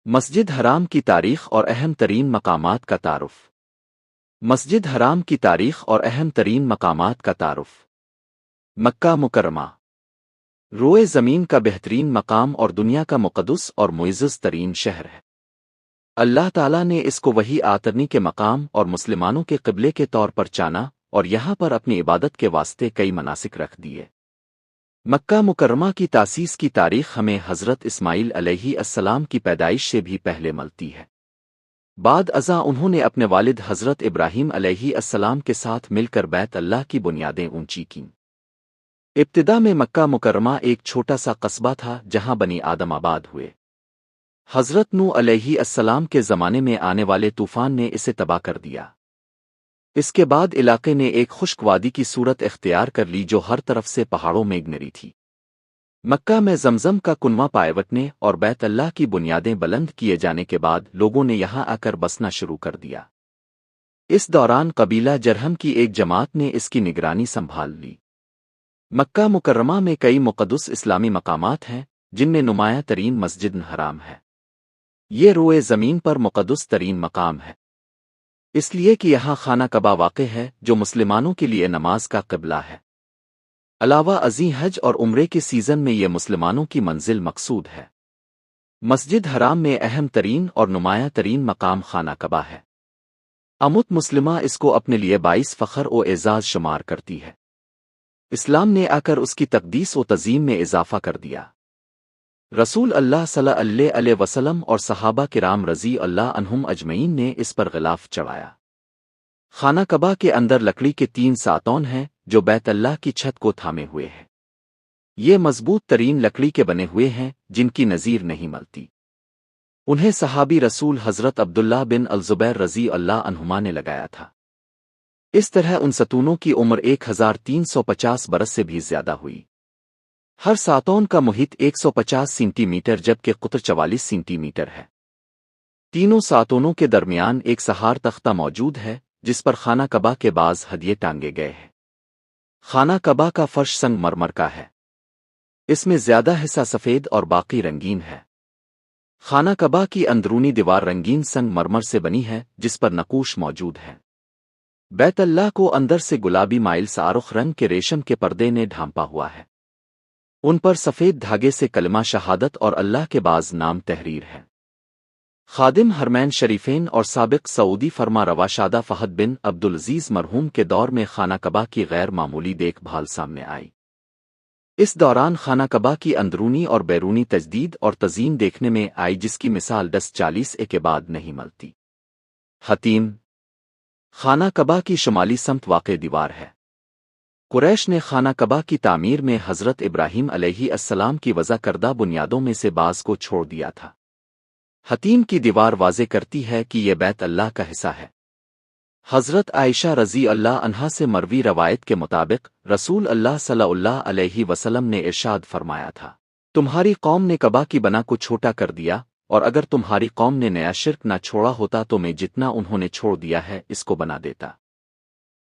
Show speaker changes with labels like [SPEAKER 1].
[SPEAKER 1] مسجد حرام کی تاریخ اور اہم ترین مقامات کا تعارف۔ مسجد حرام کی تاریخ اور اہم ترین مقامات کا تعارف۔ مکہ مکرمہ روئے زمین کا بہترین مقام اور دنیا کا مقدس اور معزز ترین شہر ہے۔ اللہ تعالیٰ نے اس کو وحی آترنی کے مقام اور مسلمانوں کے قبلے کے طور پر چانا اور یہاں پر اپنی عبادت کے واسطے کئی مناسک رکھ دیے۔ مکہ مکرمہ کی تاسیس کی تاریخ ہمیں حضرت اسماعیل علیہ السلام کی پیدائش سے بھی پہلے ملتی ہے۔ بعد ازاں انہوں نے اپنے والد حضرت ابراہیم علیہ السلام کے ساتھ مل کر بیت اللہ کی بنیادیں اونچی کیں۔ ابتدا میں مکہ مکرمہ ایک چھوٹا سا قصبہ تھا جہاں بنی آدم آباد ہوئے۔ حضرت نوح علیہ السلام کے زمانے میں آنے والے طوفان نے اسے تباہ کر دیا۔ اس کے بعد علاقے نے ایک خشک وادی کی صورت اختیار کر لی جو ہر طرف سے پہاڑوں میں گھری تھی۔ مکہ میں زمزم کا کنواں پائیوٹنے اور بیت اللہ کی بنیادیں بلند کیے جانے کے بعد لوگوں نے یہاں آ کر بسنا شروع کر دیا۔ اس دوران قبیلہ جرہم کی ایک جماعت نے اس کی نگرانی سنبھال لی۔ مکہ مکرمہ میں کئی مقدس اسلامی مقامات ہیں جن میں نمایاں ترین مسجد حرام ہے۔ یہ روئے زمین پر مقدس ترین مقام ہے، اس لیے کہ یہاں خانہ کعبہ واقع ہے جو مسلمانوں کے لیے نماز کا قبلہ ہے۔ علاوہ ازیں حج اور عمرے کے سیزن میں یہ مسلمانوں کی منزل مقصود ہے۔ مسجد حرام میں اہم ترین اور نمایاں ترین مقام خانہ کعبہ ہے۔ امت مسلمہ اس کو اپنے لیے باعث فخر و اعزاز شمار کرتی ہے۔ اسلام نے آ کر اس کی تقدیس و تعظیم میں اضافہ کر دیا۔ رسول اللہ صلی اللہ علیہ وسلم اور صحابہ کرام رضی اللہ عنہم اجمعین نے اس پر غلاف چڑھایا۔ خانہ کعبہ کے اندر لکڑی کے 3 ساتون ہیں جو بیت اللہ کی چھت کو تھامے ہوئے ہیں۔ یہ مضبوط ترین لکڑی کے بنے ہوئے ہیں جن کی نظیر نہیں ملتی۔ انہیں صحابی رسول حضرت عبداللہ بن الزبیر رضی اللہ عنہما نے لگایا تھا۔ اس طرح ان ستونوں کی عمر 1350 برس سے بھی زیادہ ہوئی۔ ہر ساتون کا محیط 150 سینٹی میٹر جبکہ قطر 44 سینٹی میٹر ہے۔ تینوں ساتونوں کے درمیان ایک سہار تختہ موجود ہے جس پر خانہ کعبہ کے بعض ہدیے ٹانگے گئے ہیں۔ خانہ کعبہ کا فرش سنگ مرمر کا ہے، اس میں زیادہ حصہ سفید اور باقی رنگین ہے۔ خانہ کعبہ کی اندرونی دیوار رنگین سنگ مرمر سے بنی ہے جس پر نقوش موجود ہے۔ بیت اللہ کو اندر سے گلابی مائل سارخ رنگ کے ریشم کے پردے نے ڈھانپا ہوا ہے۔ ان پر سفید دھاگے سے کلمہ شہادت اور اللہ کے بعض نام تحریر ہے۔ خادم حرمین شریفین اور سابق سعودی فرما روا شادہ فہد بن عبدالعزیز مرحوم کے دور میں خانہ کعبہ کی غیر معمولی دیکھ بھال سامنے آئی۔ اس دوران خانہ کعبہ کی اندرونی اور بیرونی تجدید اور تزئین دیکھنے میں آئی جس کی مثال 1040 کے بعد نہیں ملتی۔ حتیم خانہ کعبہ کی شمالی سمت واقع دیوار ہے۔ قریش نے خانہ کعبہ کی تعمیر میں حضرت ابراہیم علیہ السلام کی وضع کردہ بنیادوں میں سے بعض کو چھوڑ دیا تھا۔ حتیم کی دیوار واضح کرتی ہے کہ یہ بیت اللہ کا حصہ ہے۔ حضرت عائشہ رضی اللہ عنہا سے مروی روایت کے مطابق رسول اللہ صلی اللہ علیہ وسلم نے ارشاد فرمایا تھا، تمہاری قوم نے کعبہ کی بنا کو چھوٹا کر دیا، اور اگر تمہاری قوم نے نیا شرک نہ چھوڑا ہوتا تو میں جتنا انہوں نے چھوڑ دیا ہے اس کو بنا دیتا۔